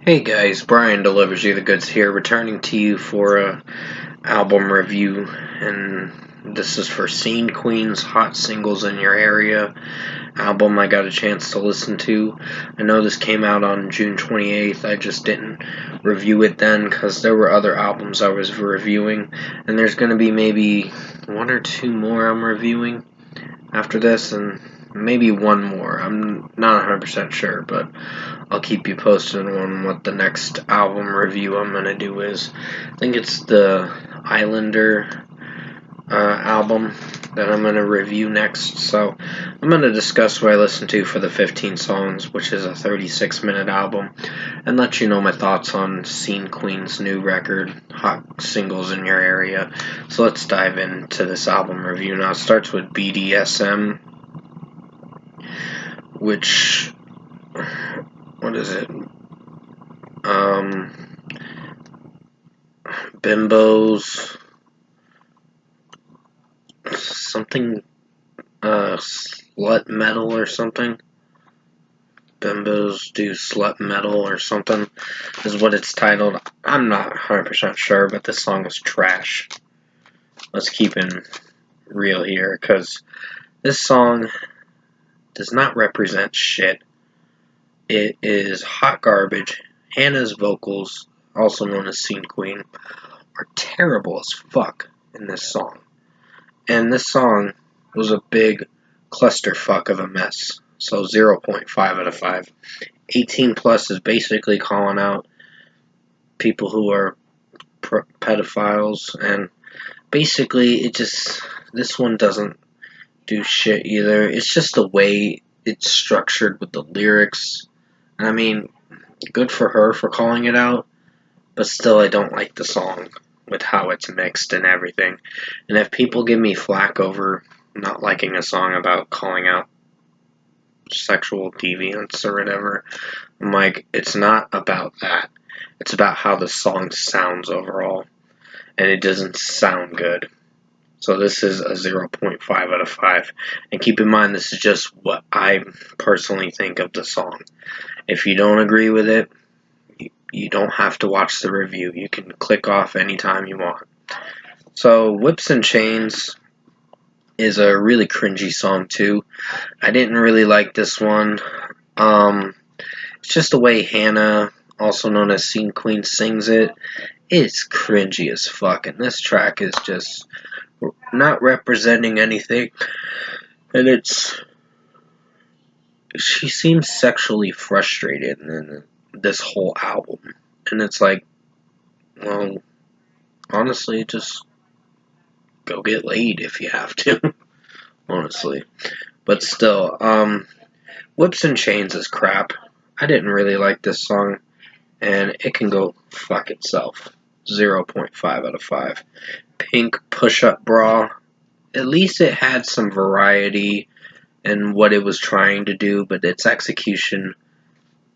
Hey guys, Brian delivers you the goods here, returning to you for a album review, and this is for Scene Queen's Hot Singles in Your Area album I got a chance to listen to. I know this came out on June 28th, I just didn't review it then because there were other albums I was reviewing, and there's going to be maybe one or two more I'm reviewing after this, and maybe one more. I'm not 100% sure, but I'll keep you posted on what the next album review I'm going to do is. I think it's the Islander album that I'm going to review next. So I'm going to discuss what I listened to for the 15 songs, which is a 36-minute album, and let you know my thoughts on Scene Queen's new record, Hot Singles in Your Area. So let's dive into this album review now. It starts with BDSM, which, what is it? Bimbos, something, slut metal or something. Bimbos do slut metal or something is what it's titled. I'm not 100% sure, but this song is trash. Let's keep it real here, because this song does not represent shit. It is hot garbage. Hannah's vocals, also known as Scene Queen, are terrible as fuck in this song. And this song was a big clusterfuck of a mess. So 0.5 out of 5. 18 plus is basically calling out people who are pedophiles, and basically this one doesn't do shit either. It's just the way it's structured with the lyrics. I mean, good for her for calling it out, but still I don't like the song with how it's mixed and everything. And if people give me flack over not liking a song about calling out sexual deviance or whatever, I'm like, it's not about that. It's about how the song sounds overall, and it doesn't sound good. So this is a 0.5 out of 5. And keep in mind, this is just what I personally think of the song. If you don't agree with it, you don't have to watch the review. You can click off anytime you want. So Whips and Chains is a really cringy song too. I didn't really like this one. It's just the way Hannah, also known as Scene Queen, sings it. It's cringy as fuck, and this track is just not representing anything. And she seems sexually frustrated in this whole album. And it's like, well, honestly, just go get laid if you have to. Honestly. But still, Whips and Chains is crap. I didn't really like this song, and it can go fuck itself. 0.5 out of 5. Pink Push-Up Bra. At least it had some variety in what it was trying to do, but its execution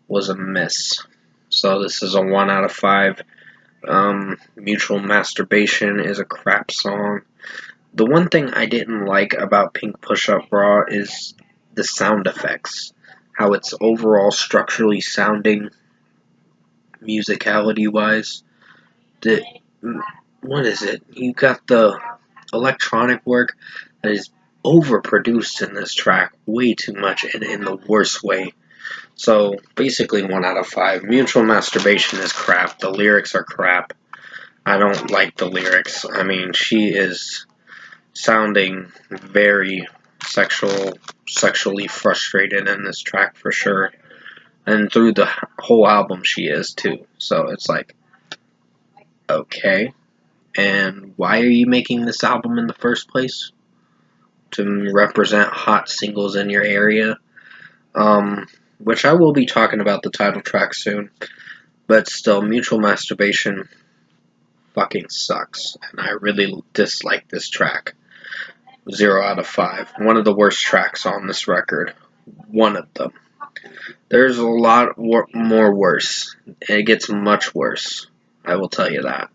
was a miss. So this is a 1 out of 5. Mutual Masturbation is a crap song. The one thing I didn't like about Pink Push-Up Bra is the sound effects. How it's overall structurally sounding, musicality-wise. What is it? You got the electronic work that is overproduced in this track way too much, and in the worst way. So basically 1 out of 5. Mutual Masturbation is crap. The lyrics are crap. I don't like the lyrics. I mean, she is sounding very sexually frustrated in this track for sure. And through the whole album she is too. So it's like, okay. And why are you making this album in the first place? To represent hot singles in your area? Which I will be talking about the title track soon. But still, Mutual Masturbation fucking sucks. And I really dislike this track. 0 out of 5. One of the worst tracks on this record. One of them. There's a lot more worse. It gets much worse. I will tell you that.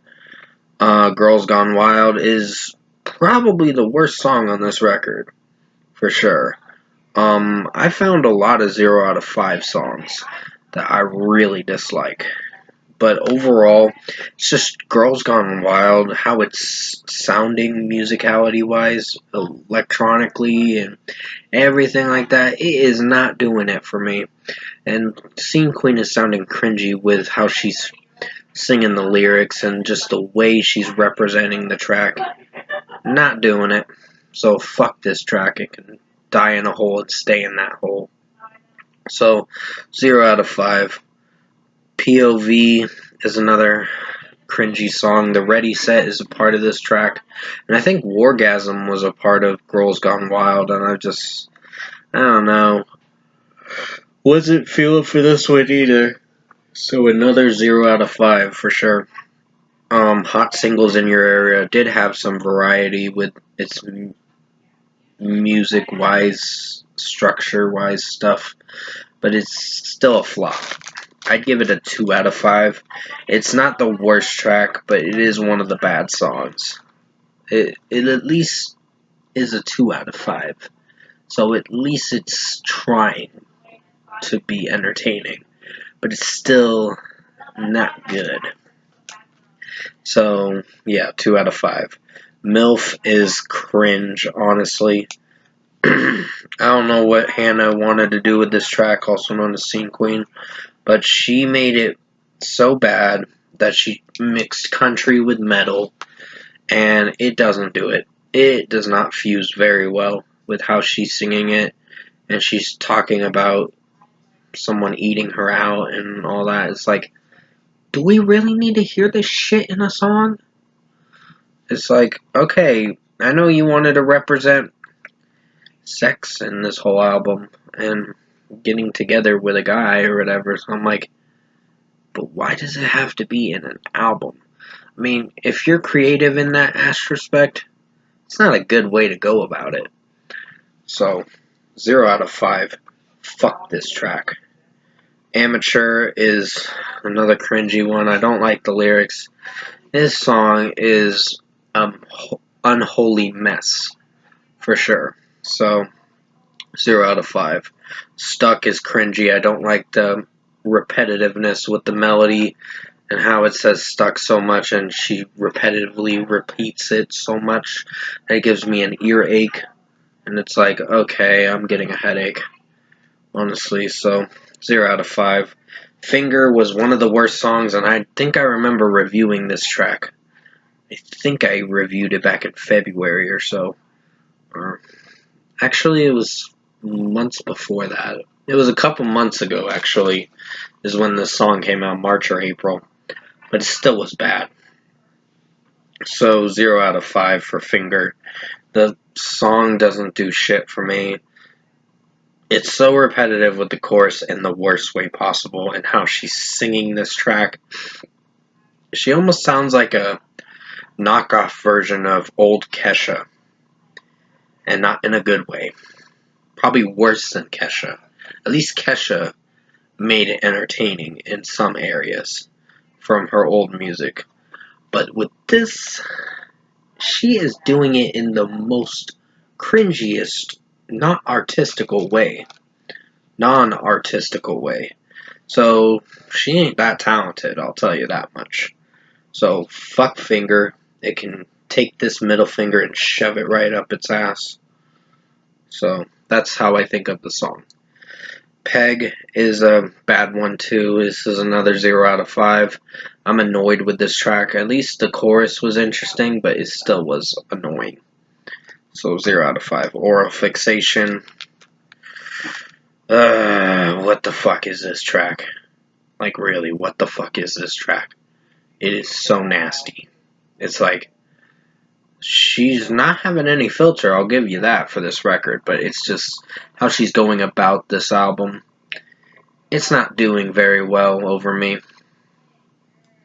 Girls Gone Wild is probably the worst song on this record. For sure. I found a lot of 0 out of 5 songs. that I really dislike. But overall, it's just Girls Gone Wild, how it's sounding musicality wise, electronically, and everything like that. It is not doing it for me. And Scene Queen is sounding cringy with how she's singing the lyrics and just the way she's representing the track. Not doing it. So fuck this track. It can die in a hole and stay in that hole. So 0 out of 5. POV is another cringy song. The Ready Set is a part of this track. And I think Wargasm was a part of Girls Gone Wild. And I don't know. Wasn't feeling for this one either. So another 0 out of 5 for sure. Hot Singles in Your Area did have some variety with its music-wise, structure-wise stuff, but it's still a flop. I'd give it a 2 out of 5. It's not the worst track, but it is one of the bad songs. It at least is a 2 out of 5. So at least it's trying to be entertaining, but it's still not good. So, yeah, 2 out of 5. MILF is cringe, honestly. I don't know what Hannah wanted to do with this track, also known as Scene Queen, but she made it so bad that she mixed country with metal, and it doesn't do it. It does not fuse very well with how she's singing it, and she's talking about someone eating her out and all that. It's like, do we really need to hear this shit in a song? It's like, okay, I know you wanted to represent sex in this whole album and getting together with a guy or whatever, so I'm like, but why does it have to be in an album? I mean, if you're creative in that aspect, it's not a good way to go about it. So, 0 out of 5. Fuck this track. Amateur is another cringy one. I don't like the lyrics. This song is unholy mess, for sure. So, 0 out of 5. Stuck is cringy. I don't like the repetitiveness with the melody and how it says stuck so much and she repetitively repeats it so much that it gives me an earache. And it's like, okay, I'm getting a headache, honestly. So, 0 out of 5. Finger was one of the worst songs, and I think I remember reviewing this track. I think I reviewed it back in February or so. Or actually, it was months before that. It was a couple months ago, actually, is when this song came out, March or April. But it still was bad. So, 0 out of 5 for Finger. The song doesn't do shit for me. It's so repetitive with the chorus in the worst way possible, and how she's singing this track. She almost sounds like a knockoff version of old Kesha, and not in a good way. Probably worse than Kesha. At least Kesha made it entertaining in some areas from her old music. But with this, she is doing it in the most cringiest, not artistical way. Non-artistical way. So, she ain't that talented, I'll tell you that much. So, fuck Finger. It can take this middle finger and shove it right up its ass. So, that's how I think of the song. Peg is a bad one too. This is another 0 out of 5. I'm annoyed with this track. At least the chorus was interesting, but it still was annoying. So 0 out of 5. Oral Fixation. What the fuck is this track? Like, really, what the fuck is this track? It is so nasty. It's like, she's not having any filter, I'll give you that for this record, but it's just how she's going about this album. It's not doing very well over me.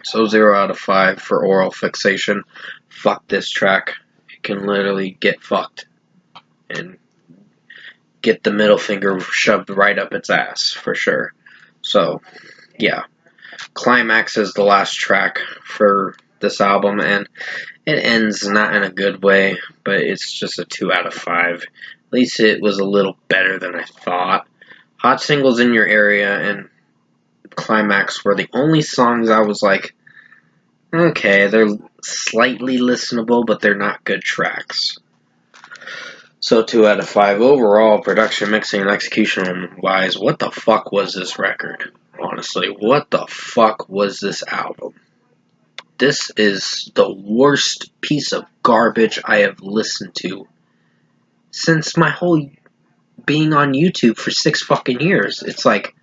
So 0 out of 5 for Oral Fixation. Fuck this track. It can literally get fucked. And get the middle finger shoved right up its ass, for sure. So, yeah. Climax is the last track for this album, and it ends not in a good way, but it's just a 2 out of 5. At least it was a little better than I thought. Hot Singles in Your Area and Climax were the only songs I was like, okay, they're slightly listenable, but they're not good tracks. So 2 out of 5 overall, production, mixing, and execution wise. What the fuck was this record? Honestly, what the fuck was this album? This is the worst piece of garbage I have listened to since my whole being on YouTube for 6 fucking years. It's like,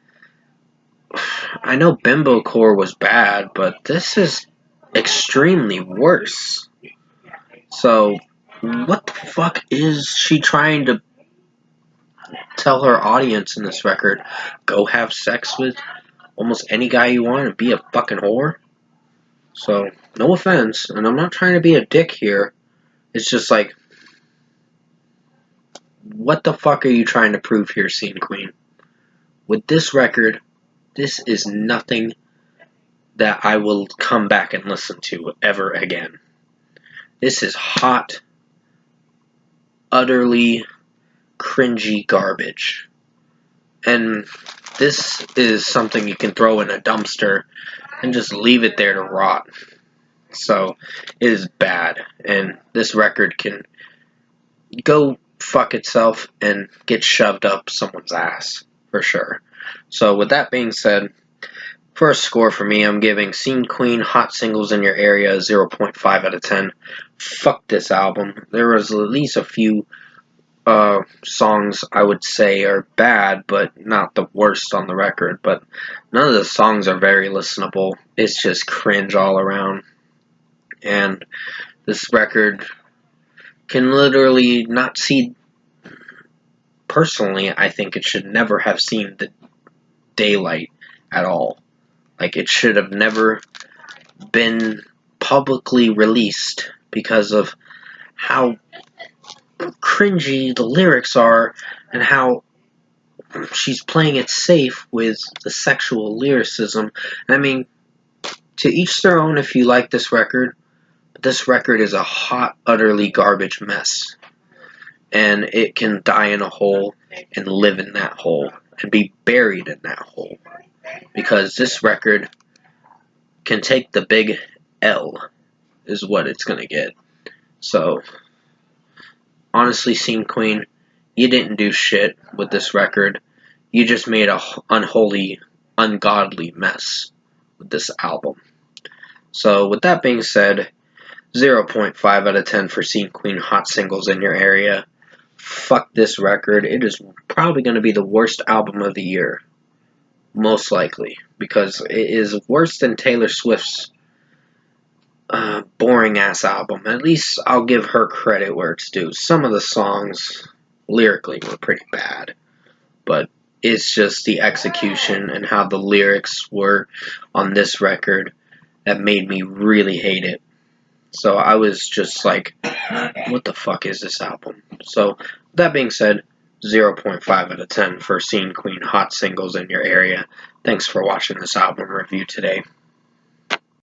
I know Bimbo Core was bad, but this is extremely worse. So, what the fuck is she trying to tell her audience in this record? Go have sex with almost any guy you want and be a fucking whore? So, no offense, and I'm not trying to be a dick here. It's just like, what the fuck are you trying to prove here, Scene Queen? With this record, this is nothing that I will come back and listen to ever again. This is hot, utterly cringy garbage. And this is something you can throw in a dumpster and just leave it there to rot. So, it is bad. And this record can go fuck itself and get shoved up someone's ass, for sure. So, with that being said, for a score for me, I'm giving Scene Queen Hot Singles in Your Area 0.5 out of 10. Fuck this album. There was at least a few songs I would say are bad, but not the worst on the record. But none of the songs are very listenable. It's just cringe all around. And this record can literally not see. Personally, I think it should never have seen the daylight at all. Like, it should have never been publicly released because of how cringy the lyrics are and how she's playing it safe with the sexual lyricism. I mean, to each their own if you like this record, but this record is a hot, utterly garbage mess. And it can die in a hole and live in that hole and be buried in that hole. Because this record can take the big L, is what it's going to get. So, honestly, Scene Queen, you didn't do shit with this record. You just made a unholy, ungodly mess with this album. So, with that being said, 0.5 out of 10 for Scene Queen Hot Singles in Your Area. Fuck this record. It is probably going to be the worst album of the year. Most likely. Because it is worse than Taylor Swift's boring-ass album. At least I'll give her credit where it's due. Some of the songs, lyrically, were pretty bad. But it's just the execution and how the lyrics were on this record that made me really hate it. So I was just like, what the fuck is this album? So, that being said, 0.5 out of 10 for Scene Queen Hot Singles in Your Area. Thanks for watching this album review today.